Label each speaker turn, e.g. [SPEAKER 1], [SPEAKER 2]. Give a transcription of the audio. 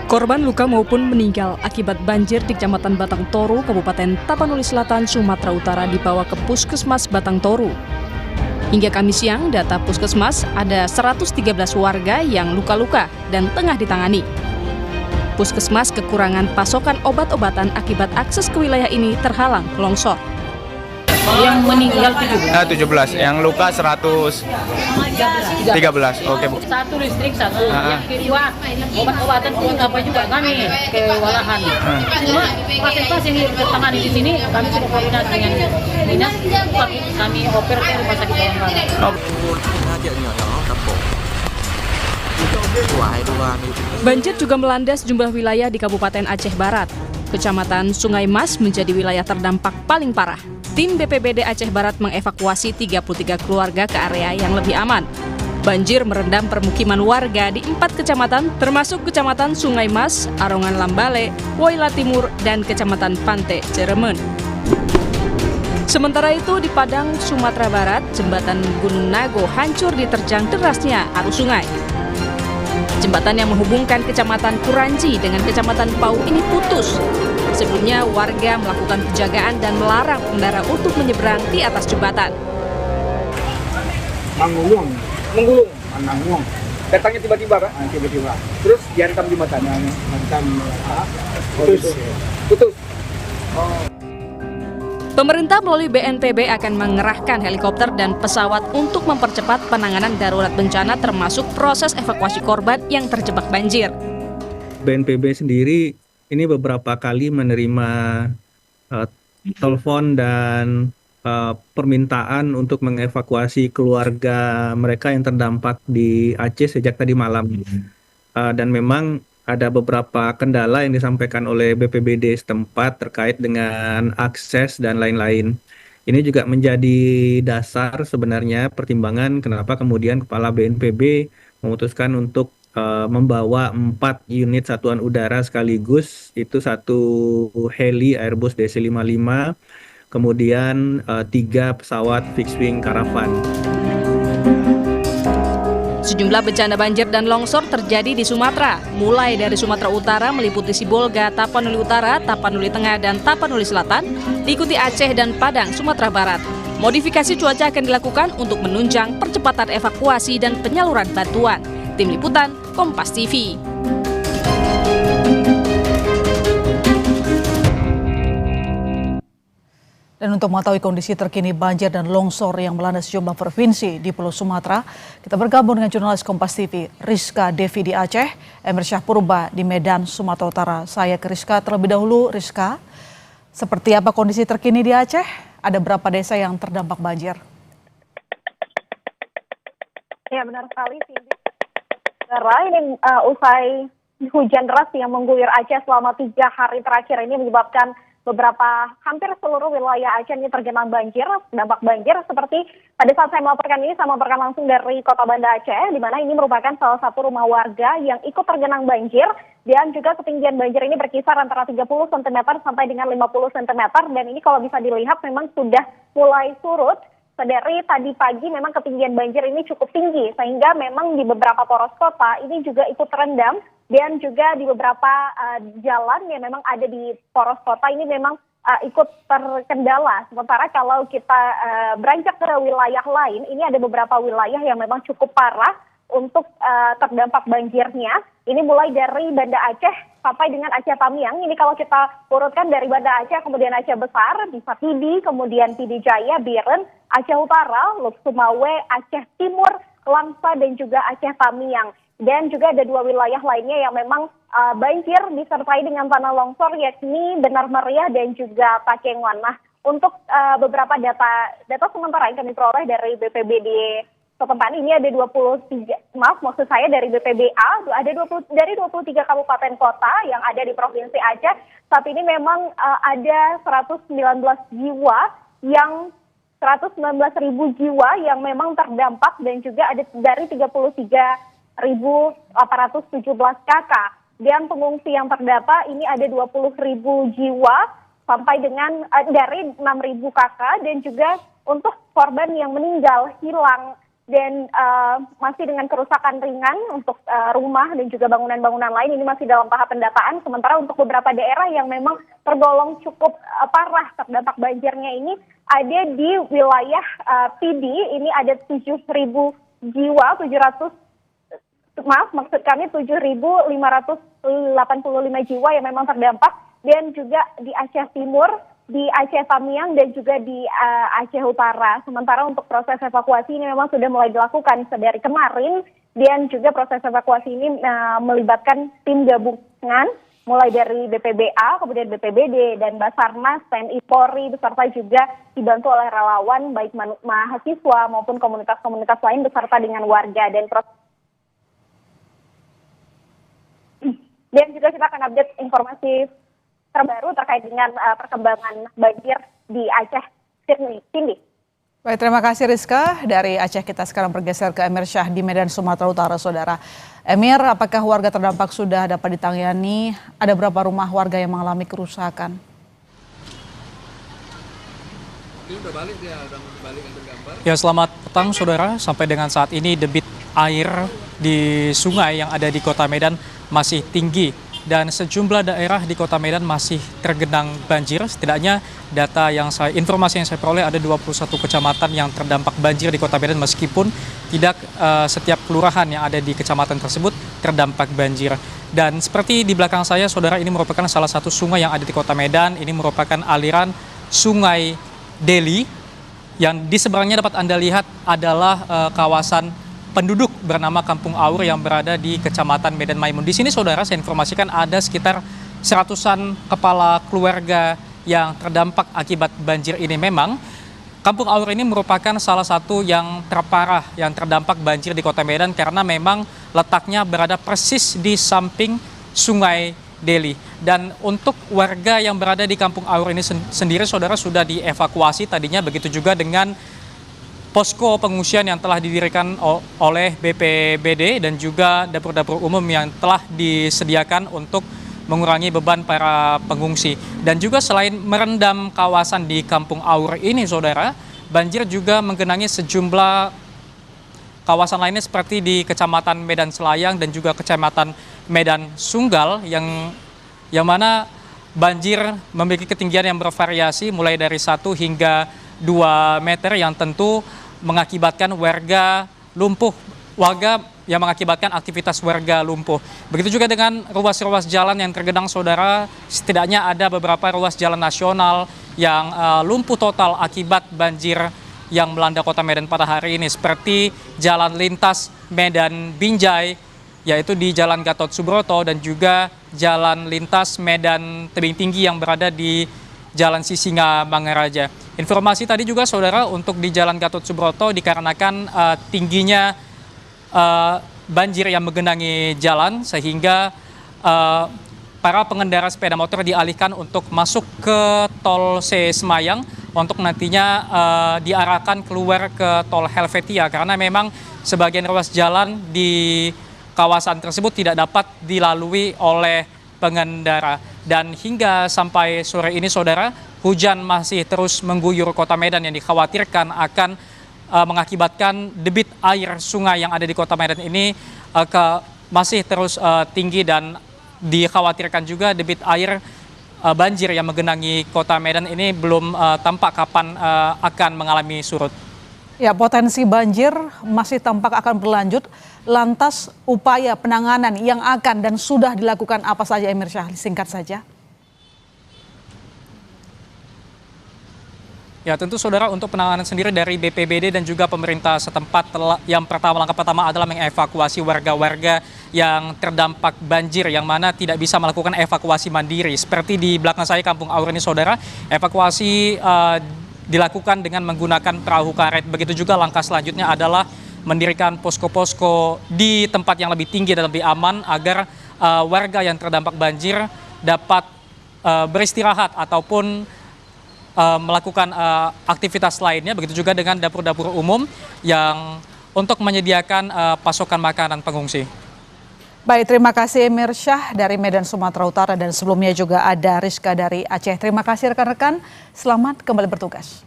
[SPEAKER 1] Korban luka maupun meninggal akibat banjir di Kecamatan Batang Toru, Kabupaten Tapanuli Selatan, Sumatera Utara dibawa ke Puskesmas Batang Toru. Hingga Kamis siang, data Puskesmas ada 113 warga yang luka-luka dan tengah ditangani. Puskesmas kekurangan pasokan obat-obatan akibat akses ke wilayah ini terhalang longsor.
[SPEAKER 2] Yang meninggal
[SPEAKER 3] 17, yang luka 113. Oke, Bu.
[SPEAKER 2] Satu listrik, satu. Yang kedua, obat-obatan buat apa juga kami kewalahan. Cuma pasien-pasien yang tertangani di sini kami sudah koordinasi dengan dinas, kami oper ke rumah sakit Bayangkara.
[SPEAKER 1] Banjir juga melanda sejumlah wilayah di Kabupaten Aceh Barat. Kecamatan Sungai Mas menjadi wilayah terdampak paling parah. Tim BPBD Aceh Barat mengevakuasi 33 keluarga ke area yang lebih aman. Banjir merendam permukiman warga di 4 kecamatan, termasuk Kecamatan Sungai Mas, Arongan Lambale, Woila Timur, dan Kecamatan Pante, Ciremen. Sementara itu di Padang, Sumatera Barat, jembatan Gunung Nago hancur diterjang derasnya arus sungai. Jembatan yang menghubungkan Kecamatan Kuranji dengan Kecamatan Pau ini putus. Sebelumnya warga melakukan penjagaan dan melarang pengendara untuk menyeberang di atas jembatan.
[SPEAKER 4] Menggulung. Datangnya tiba-tiba, Pak? Tiba-tiba. Terus dihantam jembatan. Hantam putus.
[SPEAKER 1] Pemerintah melalui BNPB akan mengerahkan helikopter dan pesawat untuk mempercepat penanganan darurat bencana termasuk proses evakuasi korban yang terjebak banjir.
[SPEAKER 5] BNPB sendiri ini beberapa kali menerima telepon dan permintaan untuk mengevakuasi keluarga mereka yang terdampak di Aceh sejak tadi malam. Dan memang ada beberapa kendala yang disampaikan oleh BPBD setempat terkait dengan akses dan lain-lain. Ini juga menjadi dasar sebenarnya pertimbangan kenapa kemudian Kepala BNPB memutuskan untuk membawa 4 unit satuan udara sekaligus, itu 1 heli Airbus DC-55, kemudian 3 pesawat fixed-wing Caravan.
[SPEAKER 1] Sejumlah bencana banjir dan longsor terjadi di Sumatera, mulai dari Sumatera Utara meliputi Sibolga, Tapanuli Utara, Tapanuli Tengah, dan Tapanuli Selatan, diikuti Aceh dan Padang, Sumatera Barat. Modifikasi cuaca akan dilakukan untuk menunjang percepatan evakuasi dan penyaluran bantuan. Tim Liputan, Kompas TV.
[SPEAKER 6] Dan untuk mengetahui kondisi terkini banjir dan longsor yang melanda sejumlah provinsi di Pulau Sumatera, kita bergabung dengan jurnalis Kompas TV, Rizka Devi di Aceh, Emir Syah Purba di Medan, Sumatera Utara. Saya ke Rizka terlebih dahulu. Rizka, seperti apa kondisi terkini di Aceh? Ada berapa desa yang terdampak banjir?
[SPEAKER 7] Ya, benar sekali, Cindy. Ini usai hujan deras yang mengguyur Aceh selama 3 hari terakhir ini menyebabkan hampir seluruh wilayah Aceh ini tergenang banjir, dampak banjir. Seperti pada saat saya melaporkan ini, saya melaporkan langsung dari Kota Banda Aceh, di mana ini merupakan salah satu rumah warga yang ikut tergenang banjir, dan juga ketinggian banjir ini berkisar antara 30 cm sampai dengan 50 cm, dan ini kalau bisa dilihat memang sudah mulai surut. Dari tadi pagi memang ketinggian banjir ini cukup tinggi, sehingga memang di beberapa poros kota ini juga ikut terendam, dan juga di beberapa jalan yang memang ada di poros kota ini memang ikut terkendala. Sementara kalau kita beranjak ke wilayah lain, ini ada beberapa wilayah yang memang cukup parah untuk terdampak banjirnya. Ini mulai dari Banda Aceh sampai dengan Aceh Tamiang. Ini kalau kita urutkan dari Banda Aceh, kemudian Aceh Besar, bisa Pidi, kemudian Pidi Jaya, Biren, Aceh Utara, Luk Sumawe, Aceh Timur, Langsa, dan juga Aceh Tamiang. Dan juga ada 2 wilayah lainnya yang memang banjir disertai dengan tanah longsor, yakni Benar Meriah dan juga Pakengwan. Nah, untuk beberapa data sementara yang kami peroleh dari BPBD setempat ini ada 23, dari BPBA, dari 23 kabupaten kota yang ada di Provinsi Aceh. Saat ini memang ada 119 ribu jiwa yang memang terdampak, dan juga ada dari 33.817 KK. Dan pengungsi yang terdata ini ada 20.000 jiwa sampai dengan dari 6.000 KK, dan juga untuk korban yang meninggal hilang dan masih dengan kerusakan ringan untuk rumah dan juga bangunan-bangunan lain ini masih dalam tahap pendataan. Sementara untuk beberapa daerah yang memang tergolong cukup parah terdampak banjirnya ini ada di wilayah PD, ini ada 7.000 jiwa, 7.585 jiwa yang memang terdampak, dan juga di Aceh Timur, di Aceh Tamiang, dan juga di Aceh Utara. Sementara untuk proses evakuasi ini memang sudah mulai dilakukan sedari kemarin, dan juga proses evakuasi ini melibatkan tim gabungan mulai dari BPBA, kemudian BPBD, dan Basarnas, TNI Polri, beserta juga dibantu oleh relawan baik mahasiswa maupun komunitas-komunitas lain beserta dengan warga. Dan juga kita akan update informasi terbaru terkait dengan perkembangan banjir di Aceh Cindy.
[SPEAKER 6] Baik, terima kasih Rizka. Dari Aceh kita sekarang bergeser ke Emir Syah di Medan, Sumatera Utara, Saudara. Emir, apakah warga terdampak sudah dapat ditangani? Ada berapa rumah warga yang mengalami kerusakan?
[SPEAKER 8] Ya, selamat petang Saudara. Sampai dengan saat ini debit air di sungai yang ada di Kota Medan masih tinggi dan sejumlah daerah di Kota Medan masih tergenang banjir. Setidaknya informasi yang saya peroleh ada 21 kecamatan yang terdampak banjir di Kota Medan, meskipun tidak setiap kelurahan yang ada di kecamatan tersebut terdampak banjir. Dan seperti di belakang saya Saudara, ini merupakan salah satu sungai yang ada di Kota Medan. Ini merupakan aliran Sungai Deli yang di seberangnya dapat Anda lihat adalah kawasan penduduk bernama Kampung Aur yang berada di Kecamatan Medan Maimun. Di sini Saudara, saya informasikan ada sekitar 100-an kepala keluarga yang terdampak akibat banjir ini. Memang Kampung Aur ini merupakan salah satu yang terparah yang terdampak banjir di Kota Medan karena memang letaknya berada persis di samping Sungai Deli. Dan untuk warga yang berada di Kampung Aur ini sendiri Saudara sudah dievakuasi tadinya, begitu juga dengan posko pengungsian yang telah didirikan oleh BPBD dan juga dapur-dapur umum yang telah disediakan untuk mengurangi beban para pengungsi. Dan juga selain merendam kawasan di Kampung Aur ini Saudara, banjir juga menggenangi sejumlah kawasan lainnya seperti di Kecamatan Medan Selayang dan juga Kecamatan Medan Sunggal yang mana banjir memiliki ketinggian yang bervariasi mulai dari 1 hingga 2 meter yang tentu mengakibatkan warga yang mengakibatkan aktivitas warga lumpuh. Begitu juga dengan ruas-ruas jalan yang tergenang Saudara, setidaknya ada beberapa ruas jalan nasional yang lumpuh total akibat banjir yang melanda Kota Medan pada hari ini, seperti jalan lintas Medan Binjai, yaitu di Jalan Gatot Subroto, dan juga jalan lintas Medan Tebing Tinggi yang berada di Jalan Sisinga Mangaraja. Informasi tadi juga Saudara, untuk di Jalan Gatot Subroto dikarenakan tingginya banjir yang menggenangi jalan sehingga para pengendara sepeda motor dialihkan untuk masuk ke tol C Semayang untuk nantinya diarahkan keluar ke tol Helvetia karena memang sebagian ruas jalan di kawasan tersebut tidak dapat dilalui oleh pengendara. Dan hingga sampai sore ini Saudara, hujan masih terus mengguyur Kota Medan yang dikhawatirkan akan mengakibatkan debit air sungai yang ada di Kota Medan ini masih terus tinggi, dan dikhawatirkan juga debit air banjir yang menggenangi Kota Medan ini belum tampak kapan akan mengalami surut.
[SPEAKER 6] Ya, potensi banjir masih tampak akan berlanjut. Lantas upaya penanganan yang akan dan sudah dilakukan apa saja, Emir Syah? Singkat saja.
[SPEAKER 8] Ya, tentu Saudara, untuk penanganan sendiri dari BPBD dan juga pemerintah setempat, langkah pertama adalah mengevakuasi warga-warga yang terdampak banjir yang mana tidak bisa melakukan evakuasi mandiri. Seperti di belakang saya Kampung Aur ini Saudara, evakuasi dilakukan dengan menggunakan perahu karet. Begitu juga langkah selanjutnya adalah mendirikan posko-posko di tempat yang lebih tinggi dan lebih aman agar warga yang terdampak banjir dapat beristirahat ataupun melakukan aktivitas lainnya. Begitu juga dengan dapur-dapur umum yang untuk menyediakan pasokan makanan pengungsi.
[SPEAKER 6] Baik, terima kasih Emir Syah dari Medan, Sumatera Utara, dan sebelumnya juga ada Rizka dari Aceh. Terima kasih rekan-rekan, selamat kembali bertugas.